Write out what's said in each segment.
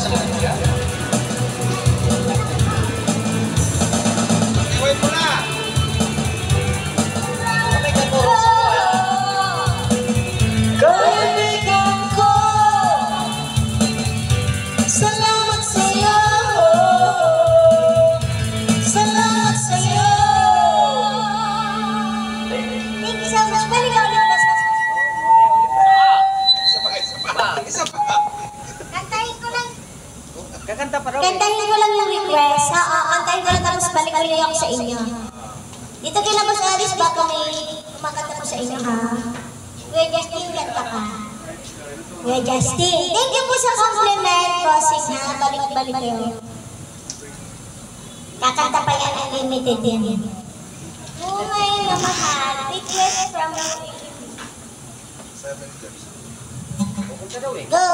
sa kanya. Iwait mo na! Kami ka po. Kaibigan ko, salamat sa'yo. Salamat sa'yo. Thank you so much. Balik ako ulit. Isa pa. Kantahin ko lang. Kakanta pa raw. Kantahin ko lang yung request. Kantahin ko lang tapos balik ulit ako sa inyo. Dito kila Boss Aris, baka may kumakanta ko sa inyo ha. Kuya Justin, kanta ka. Kuya Justin. Thank you po sa compliment, bossing ha. Balik-balik kayo. Kakanta pa yan, unlimited yan. Bungay na mahal. Request from you. 7 steps. Pupunta daw eh. Go!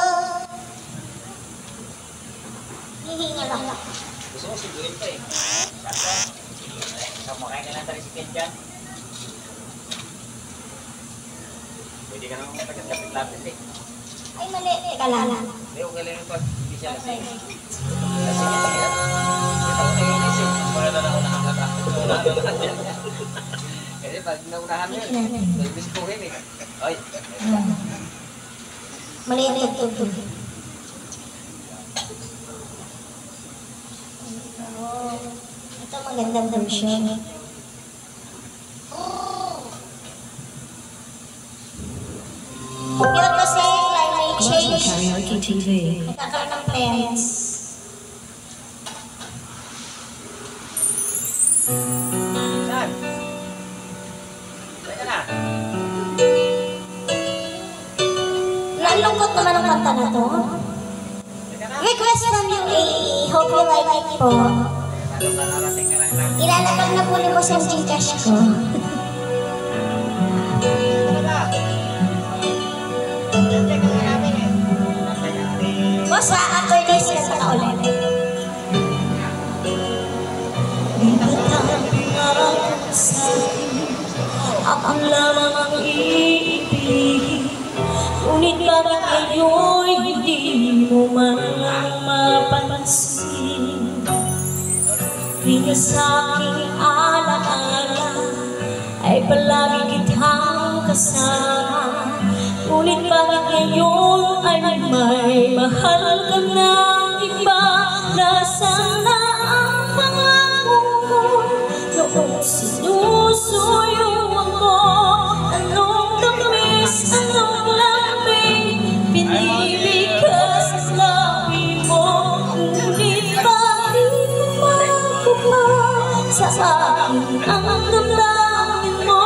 Hihingal ako. Gusto mo sigurin pa eh. Sakto. Makain ka lang tayo si Ken dyan. Pwede ka naman kapit-lapit eh. Ay, mali. Teka lang. Hindi, okay lang ito. Hindi siya lasing. Lasing yan siya. Ito ko na yun isip. Wala na ako nakakata. Kasi pag naunahan mo yun, may biskuhin eh. Ay. Maliit yung tubig. Ito magandang version. Yun kasi climate change. Karaoke TV. Nagkakaroon ng plants. Saan? Saan ka na? Nalungkot naman ang kanta na to. Request from you, AE. Hope you like it po. Narating ka lang lang. Ilalagag na po ni Boss ang Gcash ko. Boss, after this, kanta ka ulit. Ako lamang ang iibigin, ngunit bakit ngayon hindi mo man mapansin? Di ka sa aking alaala ay palagi kitang kasama, ngunit bakit ngayon ay may mahal ka ng iba? Nasaan na ang pangako ko noong sinusuyo ako? Anong tamis, anong lambing binibigkas sa labi mo? Ngunit bakit kumakuha sa akin ang damdamin mo?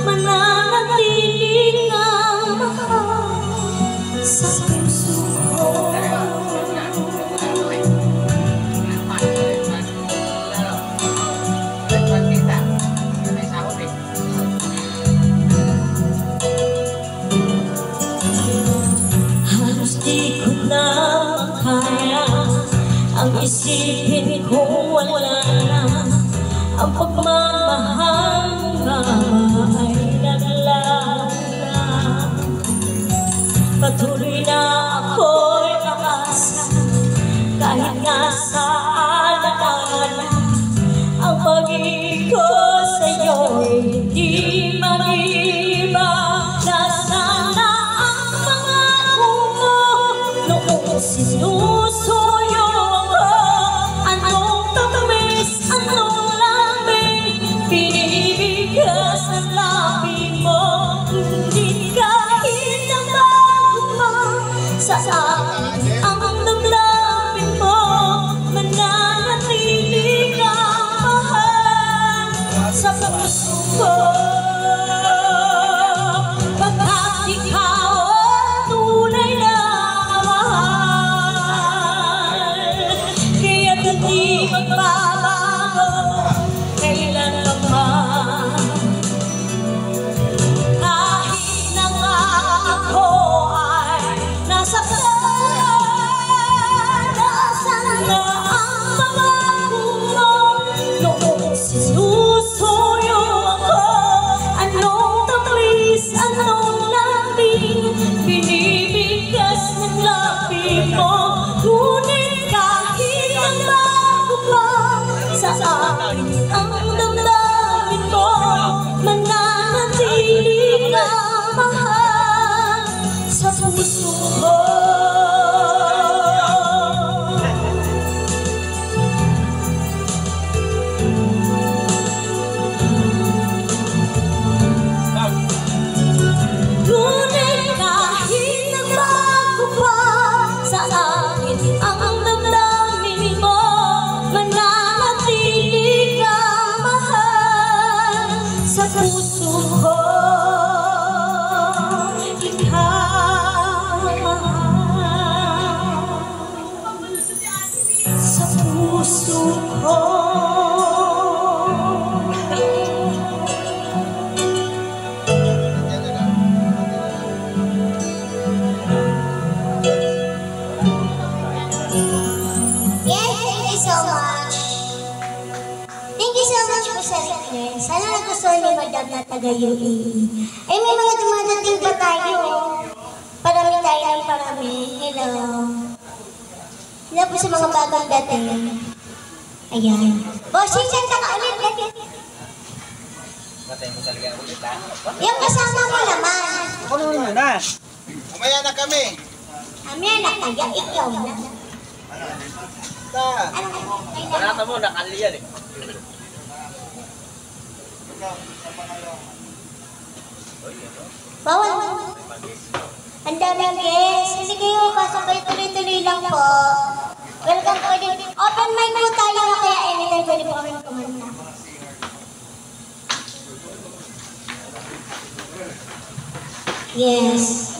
Mananatili kang mahal sa puso ko. Halos di ko na makaya ang isipin kung wala na ang pagmamahal na ay naglaho na. Patuloy na ako'y aasa kahit nga sa alaala ang pag-ibig ko sa'yo'y hindi mag-iba. Nasaan na ang pangako mo noong sinusuyo ako? Anong tamis, anong lambing binibigkas sa labi mo? Hindi kahit na magpa sa akin ang damdamin mo. Mananatili kang mahal sa puso ko. Pagkat ikaw ang tunay na mahal. ang damdamin mo, mananatili ka mahal sa puso ko. Ngunit kahit nagbago pa sa akin ang damdamin mo, mananatili ka mahal sa puso ko. Ikaw sa puso ko. Sana nagustuhan ni Madam na taga-UAE. Eh, may mga dumadating pa tayo. Parami tayo ng parami. Hello. Hello po sa mga bagong dating. Ayan. Bossing, santa ka ulit. Matay mo talaga ang ulit, ha? Yung kasama mo naman. Ano mo na? Mamaya na kami. Kami na kaya ikaw na. Ta. Panata mo, nakaliyan eh. Bawal. Ang daming guests. Hindi kayo pasok kayo tuloy-tuloy lang po. Welcome po din. Open mic po tayo na kaya anytime pwede po kami kumanta. Yes.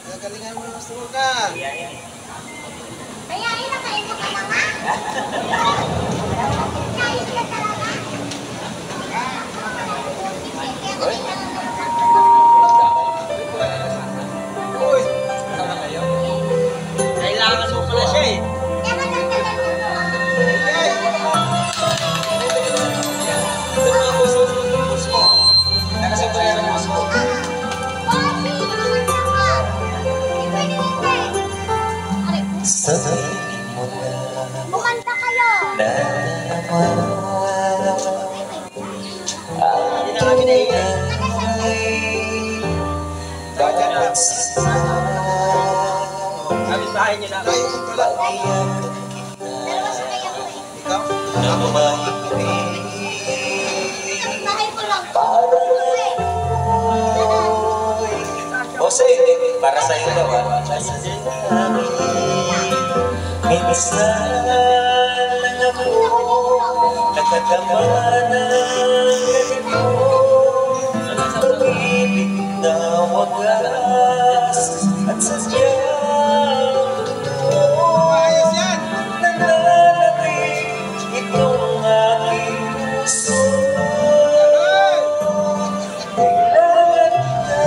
Nagalingan mo na sa ka. Kaya inakain mo ka na nga. Kain ka talaga. Uy. Tama kayo? Kailangan mo pala siya eh. Kaya nagtagal mo po ako. Nakasabayan ang gusto. Sabihin mo na Bukanta kayo. Hindi na kami naiiyak. Dapat Kapit bahay niyo na. tayo yung pala. Dalawa sa kaya ko eh. Ikaw? Bahay ko lang. Jose, para sa iyo daw. Miss na lang ako, nakatama na ganito. Pag-ibig na wagas at sadyang Ayos yan. nananapin itong aking puso. Kailangan na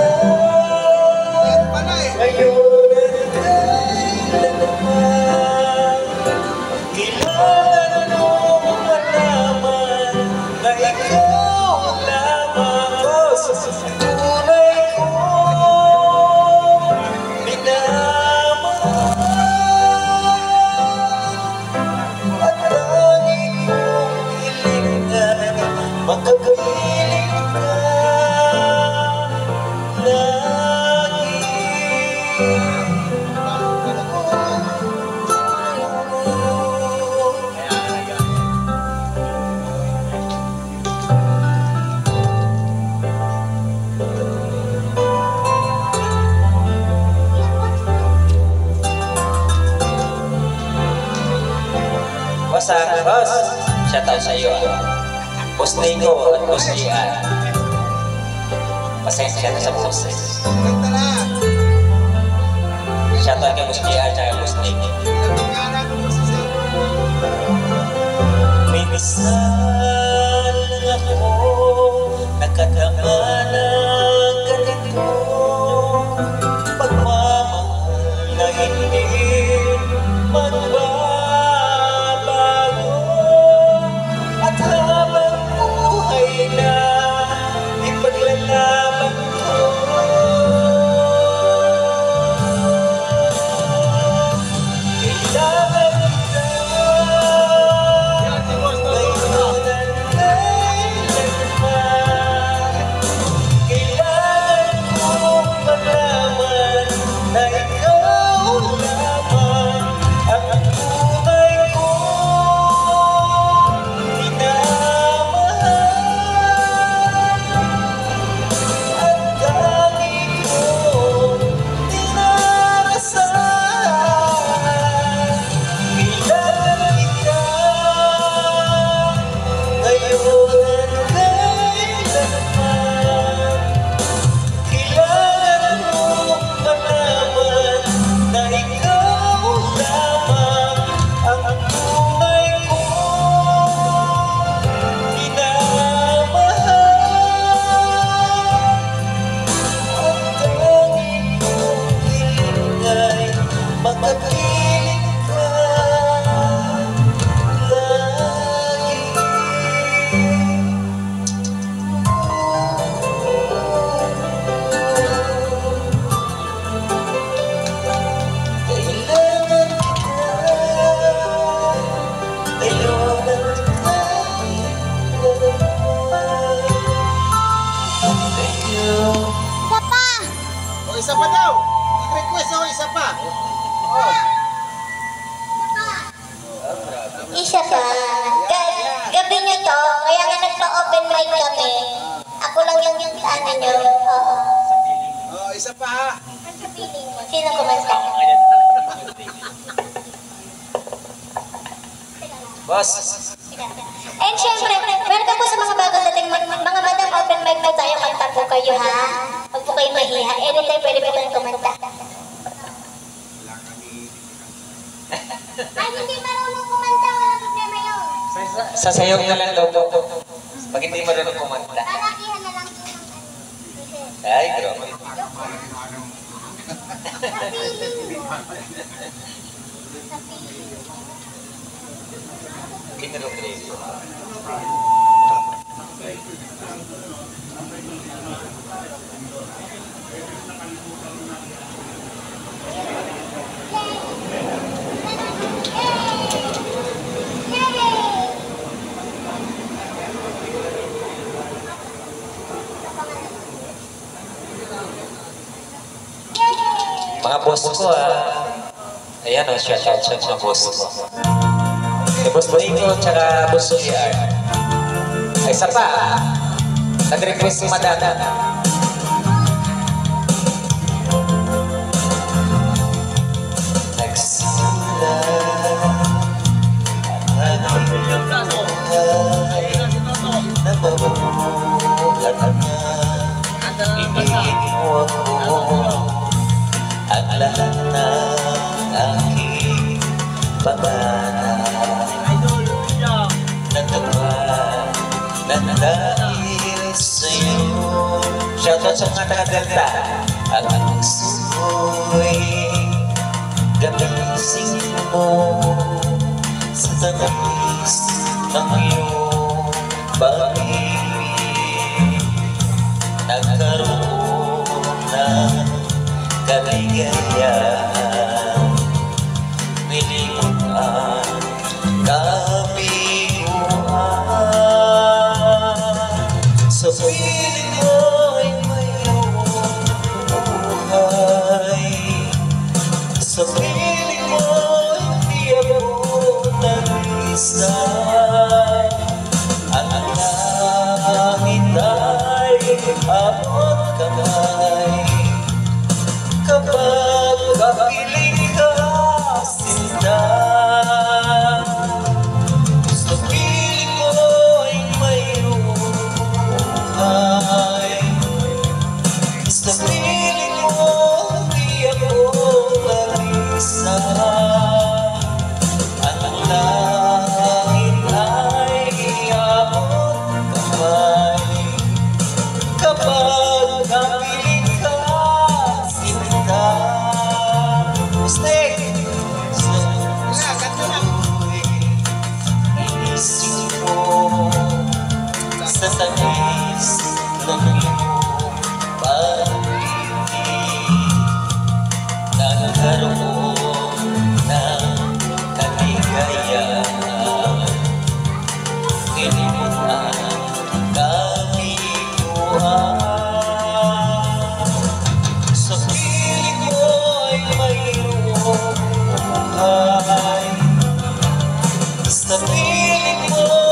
Yan pala eh. ngayon at kailanman. Kailangan mo malaman na ikaw ang lamang sa tunay kong minamahal. At lagi kong hilingan makapiling ka lagi. Basta, boss, shout out sa iyo. Boss Nico at Boss Gian. Pasensya na sa boses. Ganda na. Shout out kay Boss Gian at Boss Nico. Nagkakaroon mo sa sa'yo. May misal ako, nakatama ng ganito. Pagmamahal na hindi magbabago. At habang buhay na isa pa daw. Nag-request ako isa pa. Oh. Isa pa. Gabi nyo to, kaya nga nagpa-open mic kami. Ako lang yung ano nyo. Oo. Oh, isa pa ha. Sino kumanta? Boss, And syempre, welcome po sa mga bagong dating mga madam open mic po tayo. Kanta po kayo ha. Huwag po kayo mahiha. Anytime pwede po kayong kumanta. Ay, hindi marunong kumanta. Wala problema yun. sasayaw na lang daw po. Pag hindi marunong kumanta. Lalakihan na lang po ng ano. Ay, grabe. Kinarong grade. Mga boss ko ayan o, shout out sa mga boss ko. Boss Rico, tsaka Boss JR. Ay, isa pa, nag-request si Madana. Nagsimula ang aking buhay na mabuhat na ibigin mo ako ang lahat ng aking pangarap. Na dahil sa'yo. Shoutout sa mga taga-Delta. Ang pagsuko'y gamising mo sa tamis ng iyong pag-ibig. Nagkaroon ng kaligayahan, nilimutan sa piling mo'y mayroong buhay. Sa piling mo'y di ako nag-isa. Ang langit ay abot kamay. Kapag kapiling ka, sinta. Sa piling mo'y mayroong sa piling mo, di ako mag-isa. Ang langit ay abot kamay. Kapag napiling ka, sinta. Stay! Sa puso'y inisip mo sa tamis ng iyong pag-ibig. Nagkaroon ng kaligayahan, nilimutan kami buhay. Sa piling mo ay mayroong buhay. Sa piling mo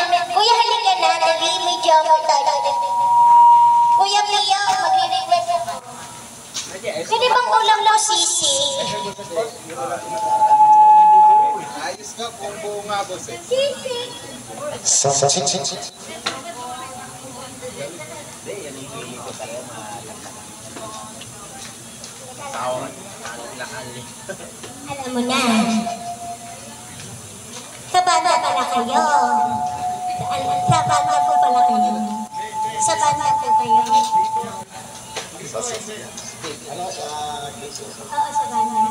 Kuya, halika na. Dali, may jammer tayo. Kuya Mio, magre-request ako. Pwede bang ulam mo, Sisi? Ayos ka kung buo nga, boss eh. Sisi. Alam mo na. Sa banda pala kayo. Sa banda po pala kayo. Sa banda po kayo. Ano sa Quezon? Oo, sa banda.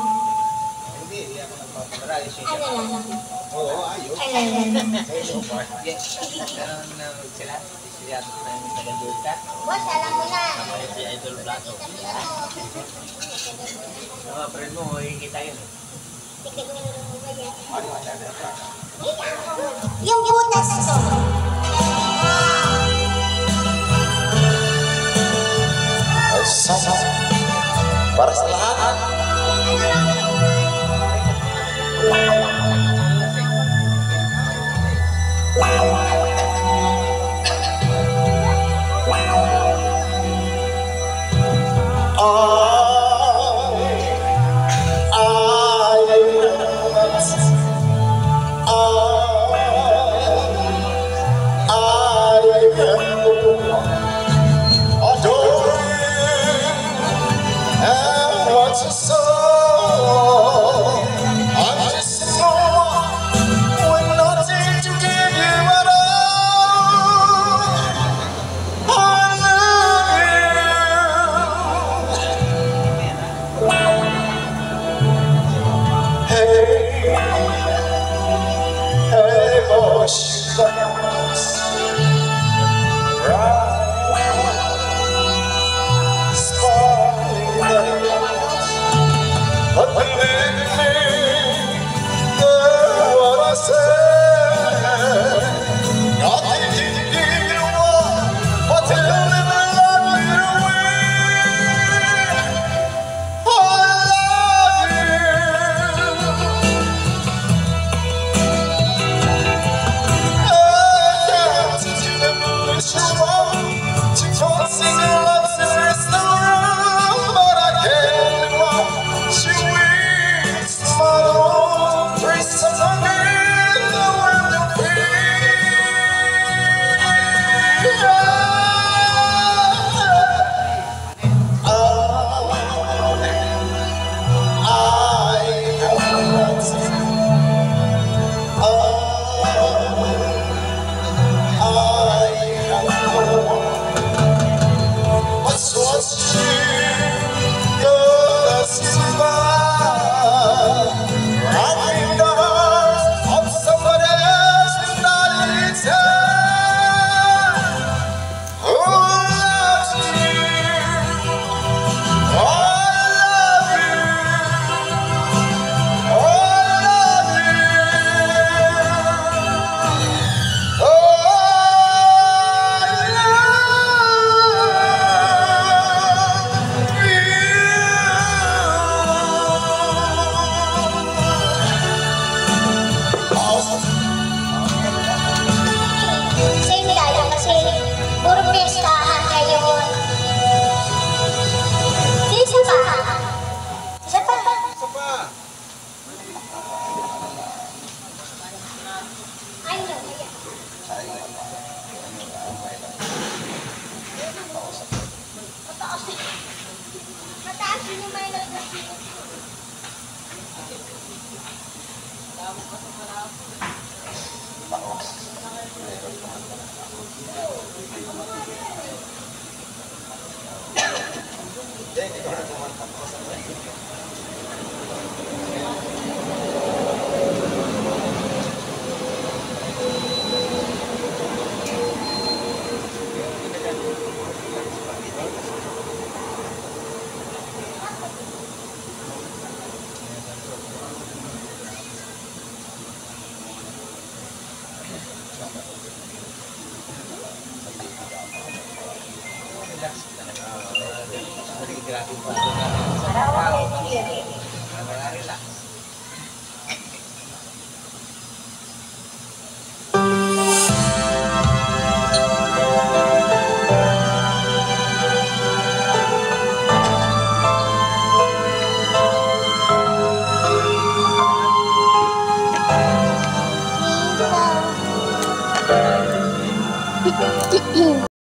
Hindi ako nagpaparali siya. Ano lang? Oo, ayos. Ano lang? Boss, alam mo na. Si Idol Blato. Mga friend mo, kita yun. Yung butas to. Para sa lahat. Thank you.